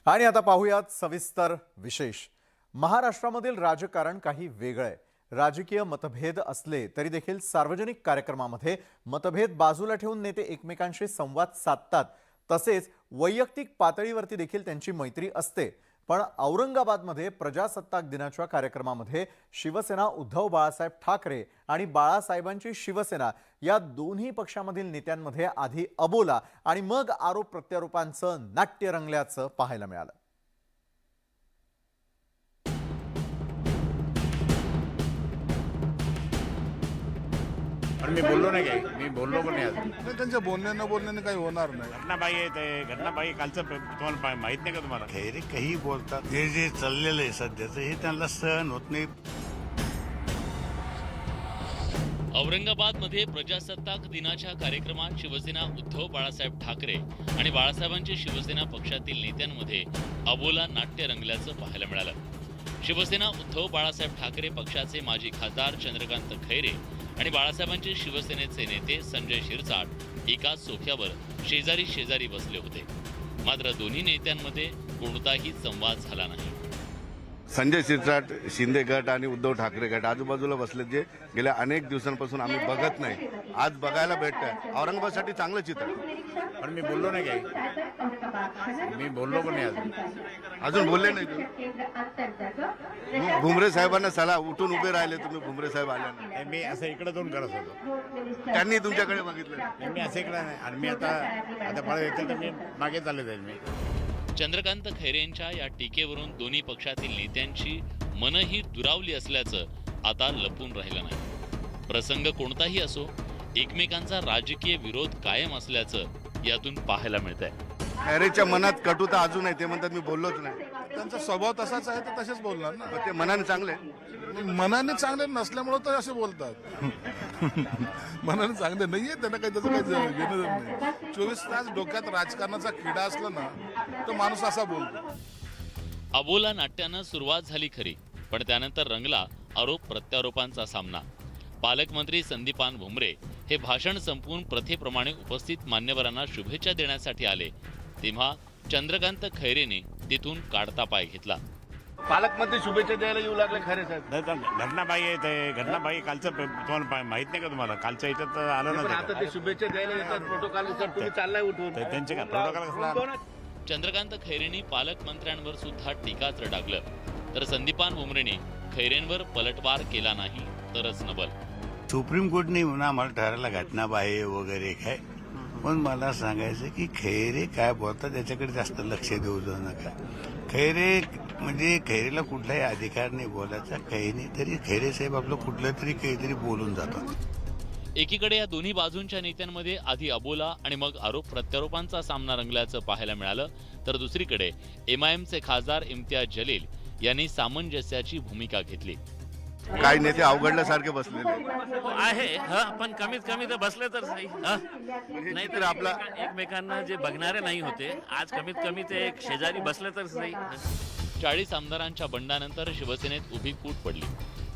आणि आता पाहूयात सविस्तर विशेष। महाराष्ट्रामधील राजकारण काही वेगळे आहे। राजकीय मतभेद असले तरी देखील सार्वजनिक कार्यक्रमामध्ये मतभेद बाजूला ठेवून नेते एकमेकांशी संवाद साधतात। तसेच वैयक्तिक पातळीवरती देखील त्यांची मैत्री असते। पण औरंगाबादमध्ये प्रजासत्ताक दिनाच्या कार्यक्रमामध्ये शिवसेना उद्धव बाळासाहेब ठाकरे आणि बाळासाहेबांची शिवसेना या दोन्ही पक्षामधील नेत्यांमध्ये आधी अबोला आणि मग आरोप प्रत्यारोपांचं नाट्य रंगल्याचं पाहायला मिळालं। मी बोललो नाही काही, मी बोललो पण नाही अजून। नाही, त्यांच्या बोलण्याने काही होणार नाही। घटनाबाई आहे ते, घटनाबाई कालचं तुम्हाला माहित नाही का तुम्हाला? खैरे काही बोलतात, हे जे चाललेलं आहे सध्याचं हे त्यांना सहन होत नाही। औरंगाबादमध्ये प्रजासत्ताक दिनाच्या कार्यक्रमात शिवसेना उद्धव बाळासाहेब ठाकरे आणि बाळासाहेबांची शिवसेना पक्षातील नेत्यांमध्ये अबोला नाट्य रंगल्याचं पाहायला मिळालं। शिवसेना उद्धव बाळासाहेब ठाकरे पक्षाचे माजी खासदार चंद्रकांत खैरे आणि बाळासाहेबांचे शिवसेनेचे नेते संजय शिरसाट एकाच सोफ्यावर शेजारी शेजारी बसले होते। मात्र दोन्ही नेत्यांमध्ये कोणताही संवाद झाला नाही। संजय शिरसाट शिंदे गट आणि उद्धव ठाकरे गट आजूबाजूला बसले, जे गेल्या अनेक दिवसांपासून आम्ही बघत नाही, आज बघायला भेटतंय। औरंगाबादसाठी चांगलं चित्र आहे। पण मी बोललो नाही काही, मी बोललो पण नाही अजून बोलले नाही तुम्ही? भुमरे साहेबांना चला उठून उभे राहिले तुम्ही, भुमरे साहेब आले नाही। मी असं इकडे जाऊन करत होतो, त्यांनी तुमच्याकडे बघितलं। मी असं इकडे नाही। आणि मी आता परत येते तर मी मागे चालले जाईल। मी चंद्रकांत खैरेंच्या या टीकेवरून दोन्ही पक्षातील नेत्यांची मनही दुरावली असल्याचं आता लपून राहिलं नाही। प्रसंग कोणताही असो, एकमेकांचा राजकीय विरोध कायम असल्याचं यातून पाहायला मिळतंय। खैरेच्या मनात कटुता अजून आहे, ते म्हणतात मी बोललोच नाही। त्यांचा स्वभाव तसाच आहे, तर तसेच बोलणार ना। ते मनाने चांगले, मनाने चांगले नसल्यामुळे तर असे बोलतात। मनाने चांगले नाहीये, त्यांना काही त्याचं काही घेणं नाही। 24 तास डोक्यात राजकारणाचा किडा असला ना तर माणूस असा बोलतो। अबोला नाट्यानं सुरुवात झाली खरी, पण त्यानंतर रंगला आरोप प्रत्यारोपांचा सामना। पालकमंत्री संदीपान भुमरे हे भाषण संपवून प्रथेप्रमाणे उपस्थित मान्यवरांना शुभेच्छा देण्यासाठी आले, तेव्हा चंद्रकांत खैरेने तिथून काढता पाय घेतला। पालकमंत्री शुभेच्छा द्यायला येऊ लागले खैरे साहेब। घटनाबाई आहे ते, घटनाबाई कालचं तुम्हाला माहित नाही का तुम्हाला? कालच्या याच्यात आलं ना आता ते शुभेच्छा द्यायला येतात प्रोटोकॉलनुसार, तुम्ही चाललाय उठून। त्यांचे काय प्रोटोकॉल कसला? चंद्रकांत खैरेंनी पालकमंत्र्यांवर सुद्धा टीकास्त्र डागलं, तर संदीपान भुमरेने खैरेंवर पलटवार केला नाही तरच नबल। सुप्रीम कोर्टने म्हणून आम्हाला ठरायला घटनाबाई वगैरे काय, पण मला सांगायचं की खैरे काय बोलतात त्याच्याकडे जास्त लक्ष देऊ जाऊ नका। खैरे म्हणजे खैरेला कुठलाही अधिकार नाही बोलायचा, काही नाही, तरी खैरे साहेब आपलं कुठलं तरी काहीतरी बोलून जातात। एकीकडे या दोन्ही बाजूंच्या नेत्यांमध्ये आधी अबोला आणि मग आरोप प्रत्यारोपांचा सामना रंगल्याचं पाहायला मिळालं, तर दुसरीकडे एमआयएमचे खासदार इम्तियाज जलील यांनी सामंजस्याची भूमिका घेतली। काही नेते अवघडल्यासारखे बसलेले आहे, पण कमीत कमी तर बसले तर सही। नाही तर आपला एकमेकांना जे बघणारे नाही होते, आज कमीत कमी ते एक शेजारी बसले तर सही। 40 आमदारांच्या बंडानंतर शिवसेनेत उभी फूट पडली,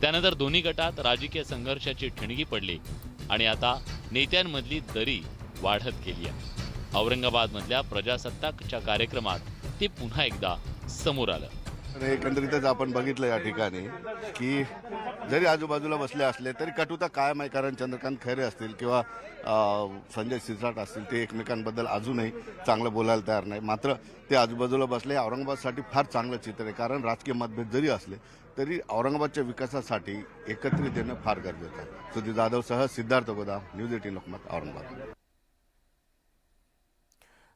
त्यानंतर दोन्ही गटात राजकीय संघर्षाची ठिणगी पडली आणि आता नेत्यांमधली दरी वाढत गेली आहे। औरंगाबादमधल्या प्रजासत्ताकच्या कार्यक्रमात ते पुन्हा एकदा समोर आलं। एकंदरीतच आपण बघितलं या ठिकाणी की जरी आजूबाजूला बसले असले तरी कटुता कायम आहे, कारण चंद्रकांत खैरे असतील किंवा संजय शिरसाट असतील, ते एकमेकांबद्दल अजूनही चांगलं बोलायला तयार नाही। मात्र ते आजूबाजूला बसले, औरंगाबादसाठी फार चांगलं चित्र आहे, कारण राजकीय मतभेद जरी असले तरी औरंगाबादच्या विकासासाठी एकत्रित येणं फार गरजेचं आहे। सुधीर जाधवसह सिद्धार्थ गोदाम, न्यूज 18 लोकमत, औरंगाबाद।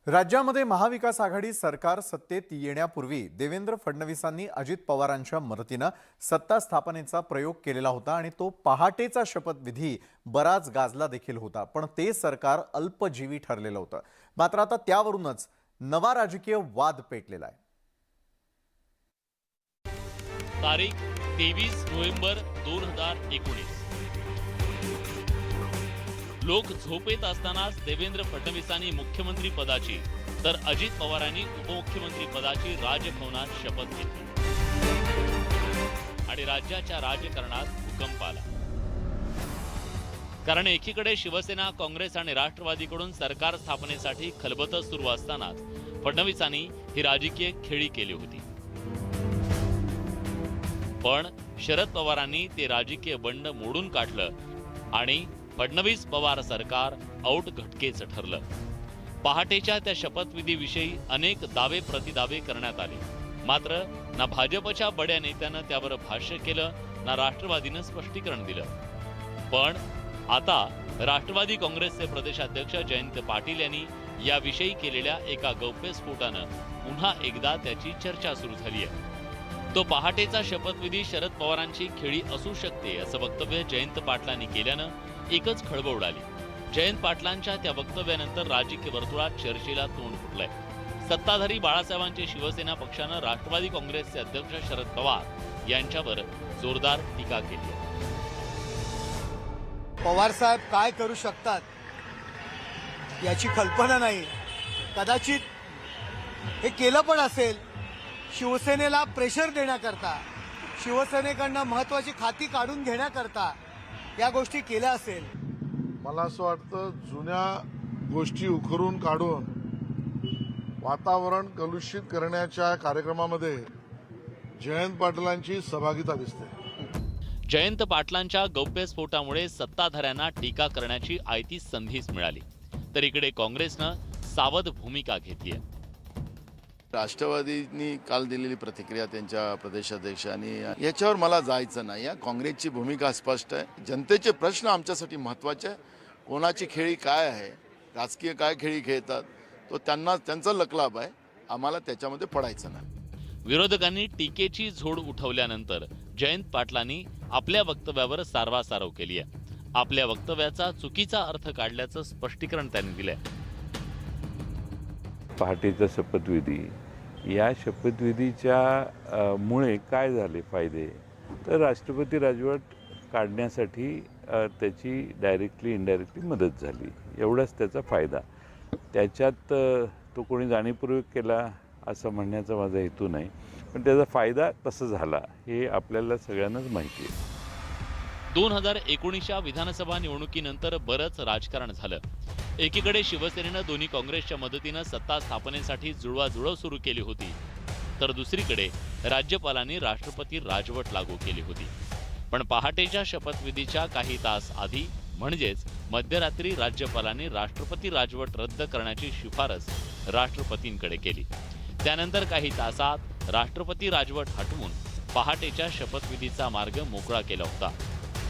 राज्यामध्ये महाविकास आघाडी सरकार सत्तेत येण्यापूर्वी देवेंद्र फडणवीसांनी अजित पवारांच्या मदतीनं सत्ता स्थापनेचा प्रयोग केलेला होता आणि तो पहाटेचा शपथविधी बराच गाजला देखील होता, पण ते सरकार अल्पजीवी ठरलेलं होतं। मात्र आता त्यावरूनच नवा राजकीय वाद पेटलेला आहे। तारीख 23 नोव्हेंबर 2019। लोक झोपेत असतानाच देवेंद्र फडणवीसांनी मुख्यमंत्री पदाची तर अजित पवारांनी उपमुख्यमंत्री पदाची राजभवनात शपथ घेतली आणि राज्याच्या राजकारणात भूकंप आला। कारण एकीकडे शिवसेना, काँग्रेस आणि राष्ट्रवादीकडून सरकार स्थापनेसाठी खलबतं सुरू असतानाच फडणवीसांनी ही राजकीय खेळी केली होती. पण शरद पवारांनी ते राजकीय बंड मोडून काढलं आणि फडणवीस पवार सरकार औट घटकेचं ठरलं. पहाटेच्या त्या शपथविधीविषयी अनेक दावे प्रतिदावे करण्यात आले, मात्र ना भाजपच्या बड्या नेत्यानं त्यावर भाष्य केलं, ना राष्ट्रवादीनं स्पष्टीकरण दिलं. पण आता राष्ट्रवादी काँग्रेसचे प्रदेशाध्यक्ष जयंत पाटील यांनी याविषयी केलेल्या एका गौप्यस्फोटानं पुन्हा एकदा त्याची चर्चा सुरू झाली आहे. तो पहाटेचा शपथविधी शरद पवारांची खेळी असू शकते असं वक्तव्य जयंत पाटलांनी केल्यानं एकच खळबळ उडाली. जयंत पाटलांच्या त्या वक्तव्यानंतर राजकीय वर्तुळात चर्चेला तोंड फुटलंय. सत्ताधारी बाळासाहेबांची शिवसेना पक्षानं राष्ट्रवादी काँग्रेसचे अध्यक्ष शरद पवार यांच्यावर जोरदार टीका केली आहे. पवार साहेब काय करू शकतात याची कल्पना नाही. कदाचित हे केलं पण असेल शिवसेनेला प्रेशर देण्याकरता, शिवसेनेकडनं महत्वाची खाती काढून घेण्याकरता या गोष्टी केल्या असेल. मला असं वाटतं जुन्या गोष्टी उखरून काढून वातावरण कलुषित करण्याच्या कार्यक्रमामध्ये जयंत पाटलांची सहभागिता दिसते. जयंत पाटलांच्या गौप्यस्फोटामुळे सत्ताधाऱ्यांना टीका करण्याची आयती संधीच मिळाली, तर इकडे काँग्रेसनं सावध भूमिका घेतली आहे. राष्ट्रवादींनी काल दिलेली प्रतिक्रिया त्यांच्या प्रदेशाध्यक्षांनी, याच्यावर मला जायचं नाही. या काँग्रेसची भूमिका स्पष्ट आहे. जनतेचे प्रश्न आमच्यासाठी महत्त्वाचे आहे. कोणाची खेळी काय आहे, राजकीय काय खेळी खेळतात, तो त्यांचा लकलाभ आहे. आम्हाला त्याच्यामध्ये पडायचं नाही. विरोधकांनी टीकेची झोड उठवल्यानंतर जयंत पाटलांनी आपल्या वक्तव्यावर सारवासारव केली आहे. आपल्या वक्तव्याचा चुकीचा अर्थ काढल्याचं स्पष्टीकरण त्यांनी दिलंय. पहाटेचा शपथविधी, या शपथविधीच्या मुळे काय झाले फायदे, तर राष्ट्रपती राजवट काढण्यासाठी त्याची डायरेक्टली इनडायरेक्टली मदत झाली, एवढाच त्याचा फायदा. त्याच्यात तो कोणी जाणीवपूर्वक केला असं म्हणण्याचा माझा हेतू नाही, पण त्याचा फायदा तसा झाला हे आपल्याला सगळ्यांनाच माहिती आहे. 2019च्या विधानसभा निवडणुकीनंतर बरंच राजकारण झालं. एकीकडे शिवसेनेनं दोन्ही काँग्रेसच्या मदतीनं सत्ता स्थापनेसाठी जुळवाजुळव सुरू केली होती, तर दुसरीकडे राज्यपालांनी राष्ट्रपती राजवट लागू केली होती. पण पहाटेच्या शपथविधीच्या काही तास आधी म्हणजेच मध्यरात्री राज्यपालांनी राष्ट्रपती राजवट रद्द करण्याची शिफारस राष्ट्रपतींकडे केली. त्यानंतर काही तासात राष्ट्रपती राजवट हटवून पहाटेच्या शपथविधीचा मार्ग मोकळा केला होता.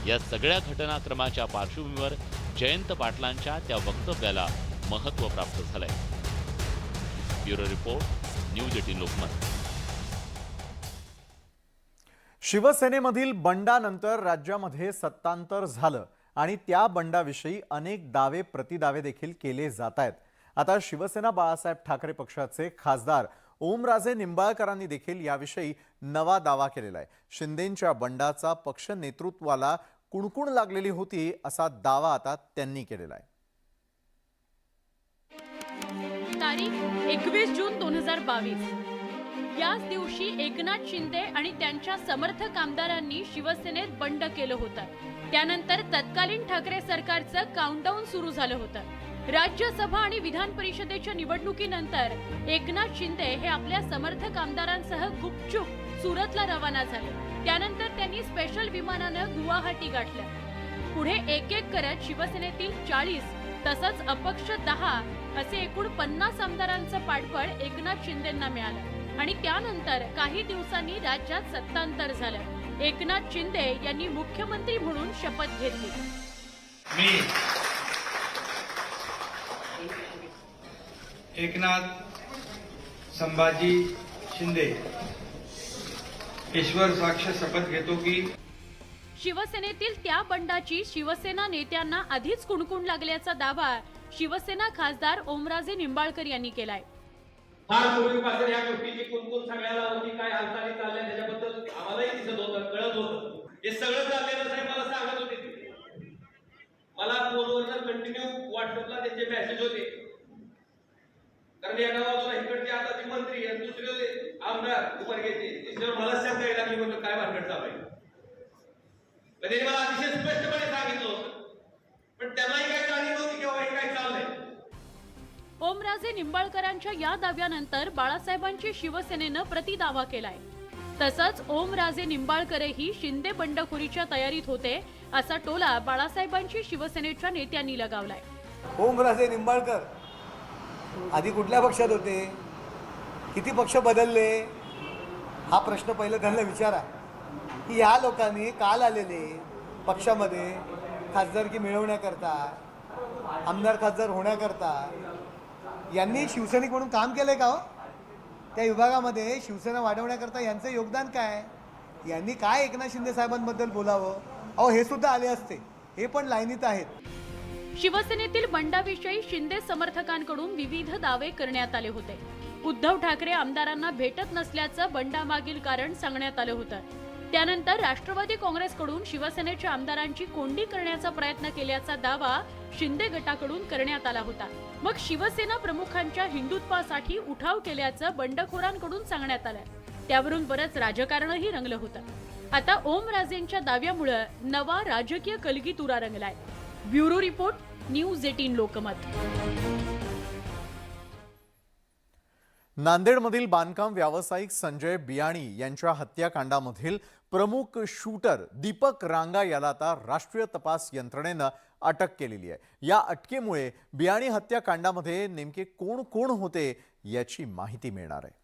या सगळ्या घटनाक्रमाच्या पार्श्वभूमीवर जयंत पाटलांच्या त्या वक्तव्याला महत्त्व प्राप्त झालंय. Bureau report, news 18 Lokmat. शिवसेनेमधील बंडानंतर राज्यामध्ये सत्तांतर झालं आणि त्या बंडाविषयी अनेक दावे प्रतिदावे देखील केले जात आहेत. आता शिवसेना बाळासाहेब ठाकरे पक्षाचे खासदार ओमराजे निंबाळकरांनी देखील याविषयी नवा दावा केलेला आहे. शिंदेंच्या बंडाचा पक्ष नेतृत्वाला कुणकुण लागलेली होती असा दावा आता त्यांनी केलेला आहे. तारीख 21 जून 2022. याच दिवशी एकनाथ शिंदे आणि त्यांच्या समर्थक आमदारांनी शिवसेनेत बंड केलं होतं. त्यानंतर तत्कालीन ठाकरे सरकारचं काउंटडाऊन सुरू झालं होतं. राज्यसभा आणि विधान परिषदेच्या निवडणुकीनंतर एकनाथ शिंदे हे आपल्या समर्थक आमदारांसह गुपचूप सुरतला रवाना झाले. त्यानंतर त्यांनी स्पेशल विमानानं गुवाहाटी गाठलं. पुढे एक एक करत शिवसेनेतील 40 तसंच अपक्ष 10 असे एकूण 50 आमदारांचं पाठबळ एकनाथ शिंदेंना मिळालं आणि त्यानंतर काही दिवसांनी राज्यात सत्तांतर झालं. एकनाथ शिंदे यांनी मुख्यमंत्री म्हणून शपथ घेतली. मी एकनाथ संभाजी शिंदे ईश्वर साक्ष शपथ घेतो की शिवसेनेतील त्या बंडाची शिवसेना नेत्यांना आधीच कुणकुण लागल्याचा दावा शिवसेना खासदार ओमराजे निंबाळकर यांनी केलाय. फार पूर्वीपासून या गोष्टीची कुणकुण सगळ्याला होती. काय हालचाली चालल्या त्याच्याबद्दल आम्हालाही दिसत होतं, कळत होतं. हे सगळं चाललेलं साहेब मला सांगत होते. मला फोनवर कंटिन्यू व्हॉट्सअपला त्यांचे मेसेज होते. कारण एका बाजूला इकडचे आता ते मंत्री आणि दुसरे आमदार उपर घेते. तिसऱ्यावर मला शब्द यायला लागली, म्हणलं काय भानगड चालू आहे. त्यांनी मला अतिशय स्पष्टपणे सांगितलं होतं, पण त्यांनाही काही जाणीव नव्हती किंवा हे काय चाललंय. ओमराजे निंबाळकरांच्या या दाव्यानंतर बाळासाहेबांची शिवसेनेनं प्रतिदावा केलाय. तसंच ओमराजे निंबाळकरही शिंदे बंडखोरीच्या तयारीत होते असा टोला बाळासाहेबांची शिवसेनेच्या नेत्यांनी लगावलाय. ओमराजे निंबाळकर आधी कुठल्या पक्षात होते, किती पक्ष बदलले, हा प्रश्न पहिलं त्यांना विचारा. की ह्या लोकांनी काल आलेले पक्षामध्ये खासदारकी मिळवण्याकरता, आमदार खासदार होण्याकरता यांनी शिवसैनिक म्हणून काम केलंय का हो? त्या विभागामध्ये शिवसेना वाढवण्याकरता यांचं योगदान काय? यांनी काय एकनाथ शिंदे साहेबांबद्दल बोलावं? अहो हे सुद्धा आले असते, हे पण लाईनीत आहेत. शिवसेनेतील बंडाविषयी शिंदे समर्थकांकडून विविध दावे करण्यात आले होते. उद्धव ठाकरे आमदारांना भेटत नसल्याचं बंडामागील कारण सांगण्यात आलं होतं. त्यानंतर राष्ट्रवादी काँग्रेसकडून शिवसेनेच्या आमदारांची कोंडी करण्याचा प्रयत्न केल्याचा दावा शिंदे गटाकडून करण्यात आला होता. मग शिवसेना प्रमुखांच्या हिंदुत्वासाठी उठाव केल्याचं बंडखोरांकडून सांगण्यात आलं. त्यावरून बरंच राजकारणही रंगलं होतं. आता ओमराजेंच्या दाव्यामुळे नवा राजकीय कलगीतुरा रंगलाय. Bureau report, news 18 Lokmat. नांदेडमधील बांधकाम व्यावसायिक संजय बियाणी यांच्या हत्याकांडामधील प्रमुख शूटर दीपक रांगा याला आता राष्ट्रीय तपास यंत्रणेनं अटक केलेली आहे. या अटकेमुळे बियाणी हत्याकांडामध्ये नेमके कोण कोण होते याची माहिती मिळणार आहे.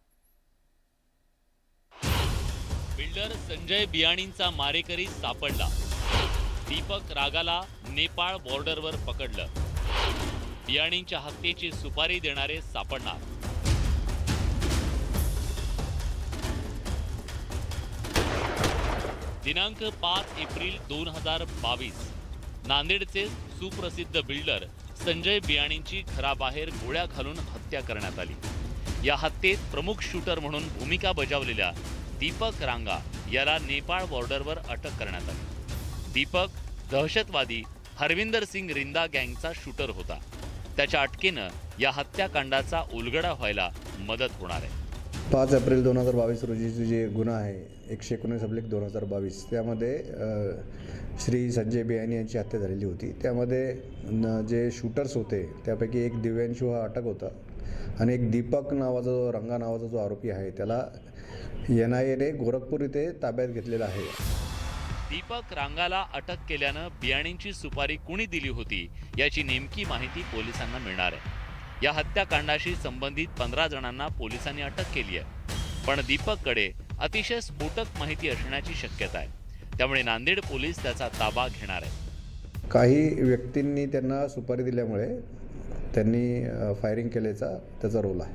बिल्डर संजय बियाणींचा मारेकरी सापडला. दीपक रागाला नेपाळ बॉर्डरवर पकडलं. बियाणींच्या हत्येची सुपारी देणारे सापडणार. दिनांक 5 एप्रिल 2022 नांदेडचे सुप्रसिद्ध बिल्डर संजय बियाणींची घराबाहेर गोळ्या घालून हत्या करण्यात आली. या हत्येत प्रमुख शूटर म्हणून भूमिका बजावलेल्या दीपक रांगा याला नेपाळ बॉर्डरवर अटक करण्यात आली. दीपक दहशतवादी हरविंदर सिंग रिंदा गँगचा शूटर होता. त्याच्या अटकेनं या हत्याकांडाचा उलगडा व्हायला मदत होणार आहे. 5 एप्रिल 2022 रोजीची जे गुन्हा आहे 119/2022 त्यामध्ये श्री संजय बियाणी यांची हत्या झालेली होती. त्यामध्ये जे शूटर्स होते त्यापैकी एक दिव्यांशू हा अटक होता आणि एक दीपक नावाचा जो रंगा नावाचा जो आरोपी आहे त्याला NIAने गोरखपूर इथे ताब्यात घेतलेला आहे. दीपक रांगाला अटक केल्यानं बियाणींची सुपारी कुणी दिली होती याची नेमकी माहिती पोलिसांना मिळणार आहे. या हत्याकांडाशी संबंधित 15 जणांना पोलिसांनी अटक केली आहे. पण दीपककडे अतिशय स्फोटक माहिती असण्याची शक्यता आहे. त्यामुळे नांदेड पोलीस त्याचा ताबा घेणार आहेत. काही व्यक्तींनी त्यांना सुपारी दिल्यामुळे त्यांनी फायरिंग केल्याचा त्याचा रोल आहे.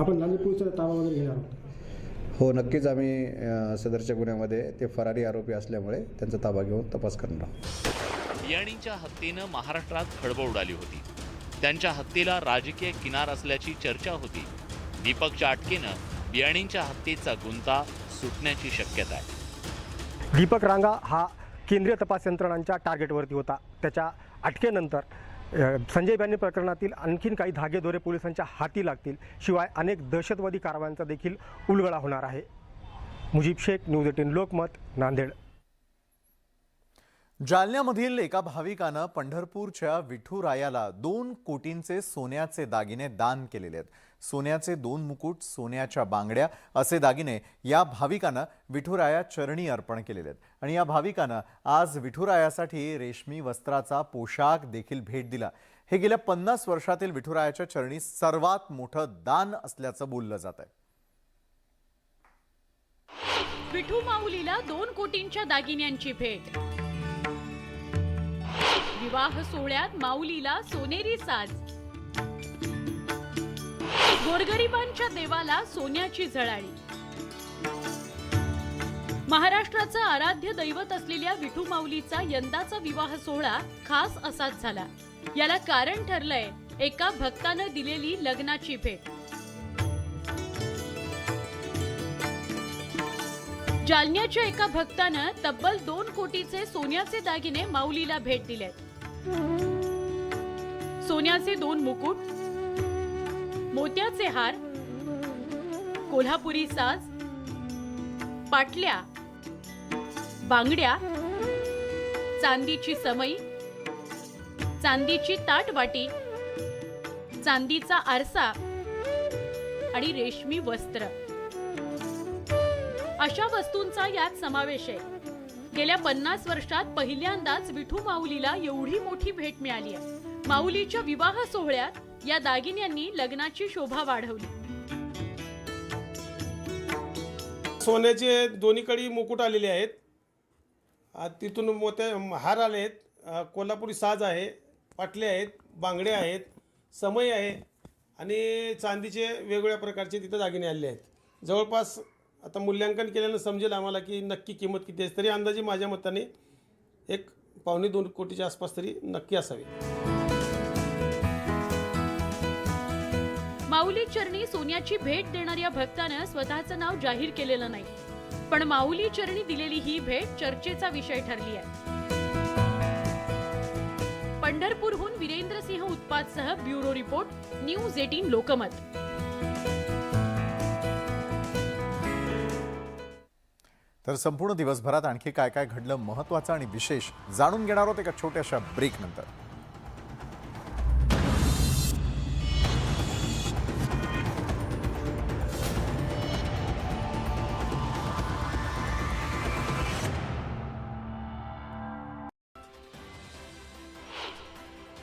आपण नांदेड पोलिसांचा ताबा वगैरे घेणार आहोत? हो, नक्कीच. आम्ही सदरच्या गुन्ह्यामध्ये ते फरारी आरोपी असल्यामुळे त्यांचा ताबा घेऊन तपास करणार आहोत. बियाणींच्या हत्येनं महाराष्ट्रात खळबळ उडाली होती. त्यांच्या हत्येला राजकीय किनार असल्याची चर्चा होती. दीपकच्या अटकेनं बियाणींच्या हत्येचा गुंता सुटण्याची शक्यता आहे. दीपक रांगा हा केंद्रीय तपास यंत्रणांच्या टार्गेटवरती होता. त्याच्या अटकेनंतर संजय बियाणी प्रकरणातील आणखीन काही धागेदोरे पोलिसांच्या हाती लागतील. शिवाय अनेक दहशतवादी कारवायांचा देखील उलगडा होणार आहे. मुजीब शेख, न्यूज 18 लोकमत, नांदेड. जालन्यामधील एका भाविकानं पंढरपूरच्या विठुरायाला 2 कोटींचे सोन्याचे दागिने दान केलेले आहेत. सोन्याचे 2 मुकुट, सोन्याच्या बांगड्या असे दागिने या भाविकानं विठुराया चरणी अर्पण केलेले आहेत. आणि या भाविकानं आज विठुरायासाठी रेशमी वस्त्राचा पोशाख देखील भेट दिला. हे गेल्या 50 वर्षातील विठुरायाच्या चरणी सर्वात मोठं दान असल्याचं बोललं जात आहे. विठू माऊलीला 2 कोटींच्या दागिन्यांची भेट. विवाह सोहळ्यात माऊलीला सोनेरी साज. गोरगरिबांच्या देवाला सोन्याची झळाळी. महाराष्ट्राचं आराध्य दैवत असलेल्या विठू माऊलीचा यंदाचा विवाह सोहळा खास असाच झाला. याला कारण ठरलंय एका भक्तानं दिलेली लग्नाची भेट. जालन्याच्या एका भक्तानं तब्बल 2 कोटीचे सोन्याचे दागिने माऊलीला भेट दिलेत. सोन्याचे 2 मुकुट, मोत्याचे हार, कोल्हापुरी साज, पाटल्या, बांगड्या, चांदीची समई, चांदीची ताटवाटी, चांदीचा आरसा आणि रेशमी वस्त्र अशा वस्तूंचा यात समावेश आहे. गेल्या 50 वर्षात पहिल्यांदाच विठू माऊलीला एवढी मोठी भेट मिळाली आहे. माऊलीच्या विवाह सोहळ्यात या दागिन्यांनी लग्नाची शोभा वाढवली. सोन्याचे दोन्हीकडे मुकुट आलेले आहेत. तिथून मोत्या हार आले आहेत. कोल्हापुरी साज आहे, पाटले आहेत, बांगडे आहेत, समय आहे आणि चांदीचे वेगवेगळ्या प्रकारचे तिथं दागिने आलेले आहेत. जवळपास आता मूल्यांकन केल्यानं समजेल आम्हाला की नक्की किंमत किती आहे. तरी अंदाजे माझ्या मताने एक 1.25-2 कोटीच्या आसपास तरी नक्की असावी. माऊली चरणी सोन्याची भेट देणाऱ्या भक्तानं स्वतःचं नाव जाहीर केलेलं नाही, पण माऊली चरणी दिलेली ही भेट चर्चेचा विषय ठरली आहे. पंढरपूरहून Virendrasinh उत्पातसह bureau report, news 18 Lokmat. तर संपूर्ण दिवसभरात आणखी काय काय घडलं महत्त्वाचं आणि विशेष जाणून घेणार आहोत एका छोट्याशा ब्रेक नंतर.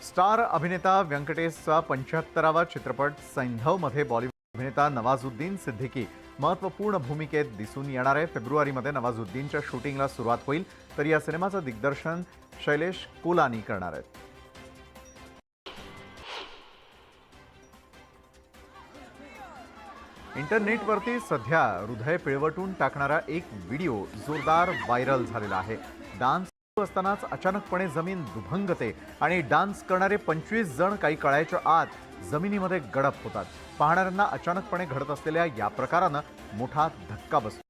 स्टार अभिनेता व्यंकटेशचा 75वा चित्रपट सैंधवमध्ये बॉलिवूड अभिनेता नवाजुद्दीन सिद्दीकी महत्त्वपूर्ण भूमिकेत दिसून येणार आहे. फेब्रुवारीमध्ये नवाजुद्दीनच्या शूटिंगला सुरुवात होईल, तर या सिनेमाचं दिग्दर्शन शैलेश कोलानी करणार आहेत. इंटरनेटवरती सध्या हृदय पिळवटून टाकणारा एक व्हिडिओ जोरदार व्हायरल झालेला आहे. डान्स असतानाच अचानकपणे जमीन दुभंगते आणि डान्स करणारे 25 जण काही काळाच्या आत जमिनीमध्ये गडप होतात. पाहणाऱ्यांना अचानकपणे घडत असलेल्या या प्रकारानं मोठा धक्का बसतो.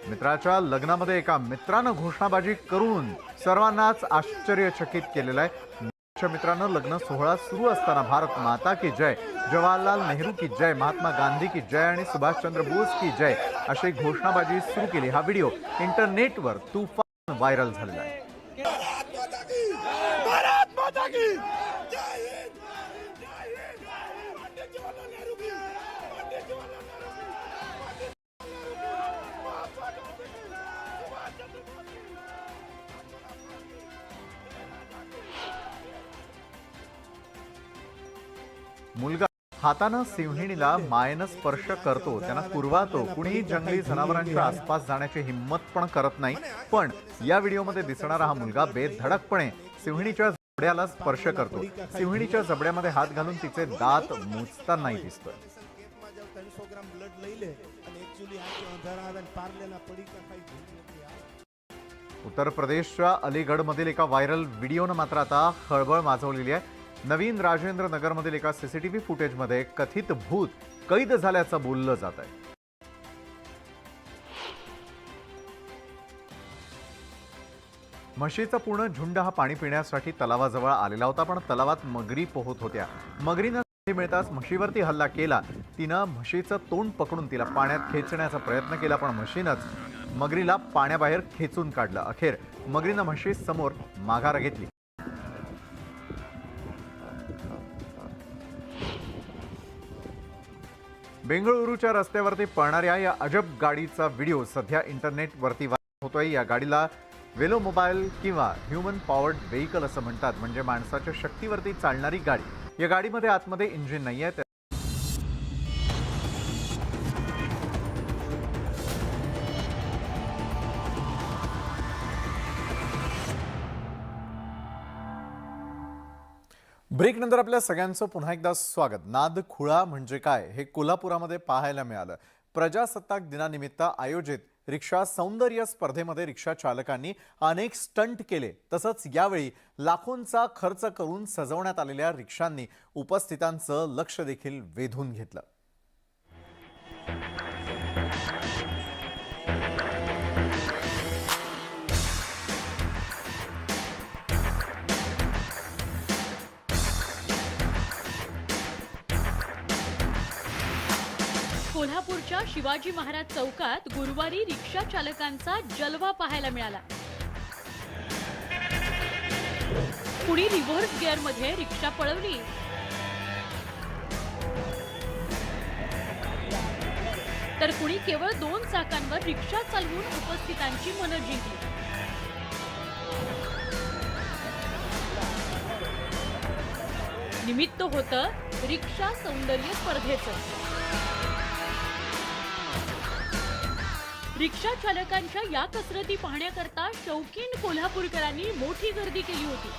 मित्राच्या लग्नामध्ये एका मित्रानं घोषणाबाजी करून सर्वांनाच आश्चर्यचकित केलेलं आहे. मित्रानं लग्न सोहळा सुरू असताना भारत माता की जय, जवाहरलाल नेहरू की जय, महात्मा गांधी की जय आणि सुभाषचंद्र बोस की जय अशी घोषणाबाजी सुरू केली. हा व्हिडिओ इंटरनेटवर तुफान व्हायरल झालेला आहे. मुलगा हातानं सिंहिणीला मायेनं स्पर्श करतो, त्यांना कुरवातो. कुणीही जंगली जनावरांच्या आसपास जाण्याची हिंमत पण करत नाही. पण या व्हिडिओमध्ये दिसणारा हा मुलगा बेधडकपणे सिंहिणीच्या जबड्याला स्पर्श करतो. सिंहिणीच्या जबड्यामध्ये हात घालून तिचे दात मोजतानाही दिसतोय. उत्तर प्रदेशच्या अलीगडमधील एका व्हायरल व्हिडिओनं मात्र आता खळबळ माजवलेली आहे. नवीन राजेंद्र नगरमधील एका सीसीटीव्ही फुटेजमध्ये कथित भूत कैद झाल्याचं बोललं जात आहे. म्हशीचा पूर्ण झुंड हा पाणी पिण्यासाठी तलावाजवळ आलेला होता, पण तलावात मगरी पोहत होत्या. मगरीनं संधी मिळताच म्हशीवरती हल्ला केला. तिनं म्हशीचं तोंड पकडून तिला पाण्यात खेचण्याचा प्रयत्न केला, पण म्हशीनंच मगरीला पाण्याबाहेर खेचून काढलं. अखेर मगरीनं म्हशी समोर माघार घेतली. बेंगळुरूच्या रस्त्यावरती पळणाऱ्या या अजब गाडीचा व्हिडिओ सध्या इंटरनेटवरती व्हायरल होतोय. या गाडीला वेलो मोबाईल किंवा ह्युमन पॉवर्ड व्हेकल असं म्हणतात, म्हणजे माणसाच्या शक्तीवरती चालणारी गाडी. या गाडीमध्ये आतमध्ये इंजिन नाहीये. ब्रेक नंतर आपल्या सगळ्यांचं पुन्हा एकदा स्वागत. नादखुळा म्हणजे काय हे कोल्हापुरामध्ये पाहायला मिळालं. प्रजासत्ताक दिनानिमित्त आयोजित रिक्षा सौंदर्य स्पर्धेमध्ये रिक्षा चालकांनी अनेक स्टंट केले. तसंच यावेळी लाखोंचा खर्च करून सजवण्यात आलेल्या रिक्षांनी उपस्थितांचं लक्ष देखील वेधून घेतलं. कोल्हापूरच्या शिवाजी महाराज चौकात गुरुवारी रिक्षा चालकांचा जलवा पाहायला मिळाला. कुणी रिव्हर्स गिअरमध्ये रिक्षा पळवली, तर कुणी केवळ 2 चाकांवर रिक्षा चालवून उपस्थितांची मनं जिंकली. निमित्त होतं रिक्षा सौंदर्य स्पर्धेचं. रिक्षा चालकांच्या या कसरती पाहण्याकरता शौकीन कोल्हापूरकरांनी मोठी गर्दी केली होती.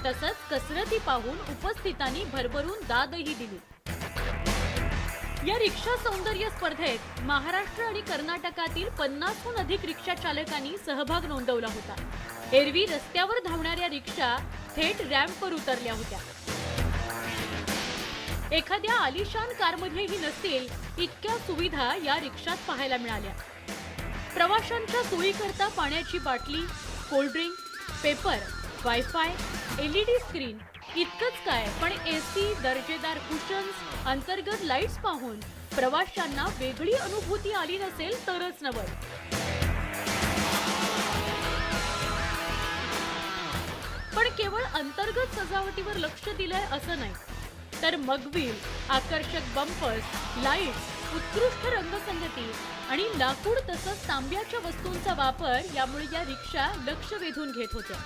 तसंच कसरती पाहून उपस्थितांनी भरभरून दादही दिली. या रिक्षा सौंदर्य स्पर्धेत महाराष्ट्र आणि कर्नाटकातील 50हून अधिक रिक्षा चालकांनी सहभाग नोंदवला होता. एरवी रस्त्यावर धावणाऱ्या रिक्षा थेट रॅम्पवर उतरल्या होत्या. एखाद्या आलिशान कारमध्येही नसतील इतक्या सुविधा या रिक्षात पाहायला मिळाल्या. प्रवाशांच्या सोयीकरता पाण्याची बाटली, cold drink, paper, wifi, LED screen इतकंच काय, पण AC, दर्जेदार कुशन्स, अंतर्गत लाईट्स पाहून प्रवाशांना वेगळी अनुभूती आली नसेल तरच नवल. पण केवळ अंतर्गत सजावटीवर लक्ष दिलंय असं नाही, तर मगवील, आकर्षक बंपर्स, लाईट्स, उत्कृष्ट रंगसंगती आणि लाकूड तसंच तांब्याच्या वस्तूंचा वापर यामुळे या रिक्षा लक्ष वेधून घेत होत्या.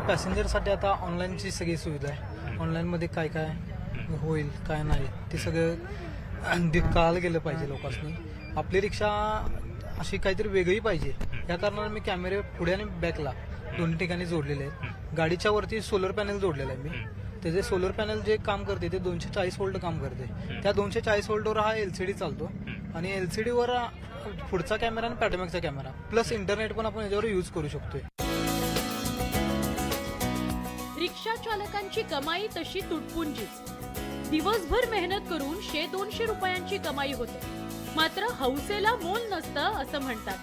पॅसेंजरसाठी आता ऑनलाईनची सगळी सुविधा आहे. ऑनलाईनमध्ये काय काय होईल काय नाही ते सगळं कळायला गेलं पाहिजे लोकांनी. आपली रिक्षा अशी काहीतरी वेगळी पाहिजे या कारणाने मी कॅमेरे पुढे आणि बॅकला दोन्ही ठिकाणी जोडलेले आहेत. गाडीच्या वरती सोलर पॅनल जोडलेला आहे मी. त्याचे सोलर पॅनल जे काम करते ते 240 व्होल्ट काम करते. त्या 240 व्होल्टवर हा LCD चालतो आणि LCDवर पुढचा कॅमेरा आणि पॅटमॅकचा कॅमेरा प्लस इंटरनेट पण आपण याच्यावर यूज करू शकतोय. रिक्षा चालकांची कमाई तशी तुटपुंजीच. दिवसभर मेहनत करून 100-200 रुपयांची कमाई होते. मात्र हौसेला मोल नसतं असं म्हणतात.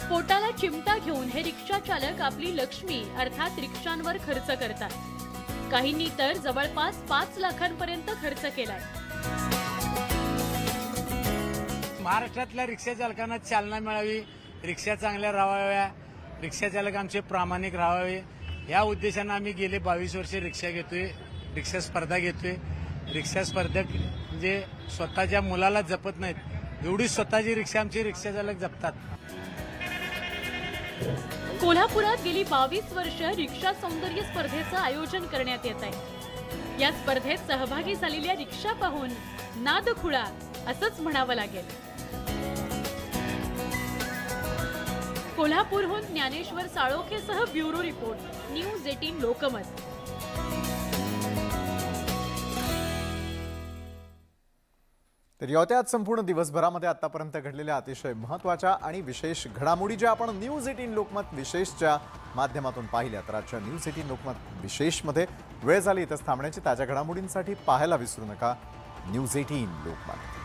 पोटाला चिमटा घेऊन हे रिक्षा चालक आपली लक्ष्मी अर्थात रिक्षांवर खर्च करतात. काहींनी तर जवळपास 5 लाखांपर्यंत खर्च केलाय. महाराष्ट्रातल्या रिक्षा चालकांना चालना मिळावी, रिक्षा चांगल्या राहाव्या, रिक्षा चालक आमचे प्रामाणिक राहावे या उद्देशानं आम्ही गेले 22 वर्षे रिक्षा घेतोय, रिक्षा स्पर्धा घेतोय. रिक्षा स्पर्धक म्हणजे स्वतःच्या मुलाला जपत नाहीत, एवढी स्वतःची रिक्षा आमची रिक्षा चालक जपतात. कोल्हापुरात गेली 22 वर्ष रिक्षा सौंदर्य स्पर्धेचं आयोजन करण्यात येत आहे. या स्पर्धेत सहभागी झालेल्या रिक्षा पाहून नाद खुळा असंच म्हणावं लागेल. कोल्हापूरहून ज्ञानेश्वर साळोखेसह ब्युरो रिपोर्ट, न्यूज 18 लोकमत. तर यात संपूर्ण दिवसभरामध्ये आतापर्यंत घडलेल्या अतिशय महत्त्वाच्या आणि विशेष घडामोडी ज्या आपण न्यूज 18 लोकमत विशेषच्या माध्यमातून पाहिल्या. तर आजच्या न्यूज 18 लोकमत विशेषमध्ये वेळ झाली इथंच थांबण्याची. ताज्या घडामोडींसाठी पाहायला विसरू नका न्यूज 18 लोकमत.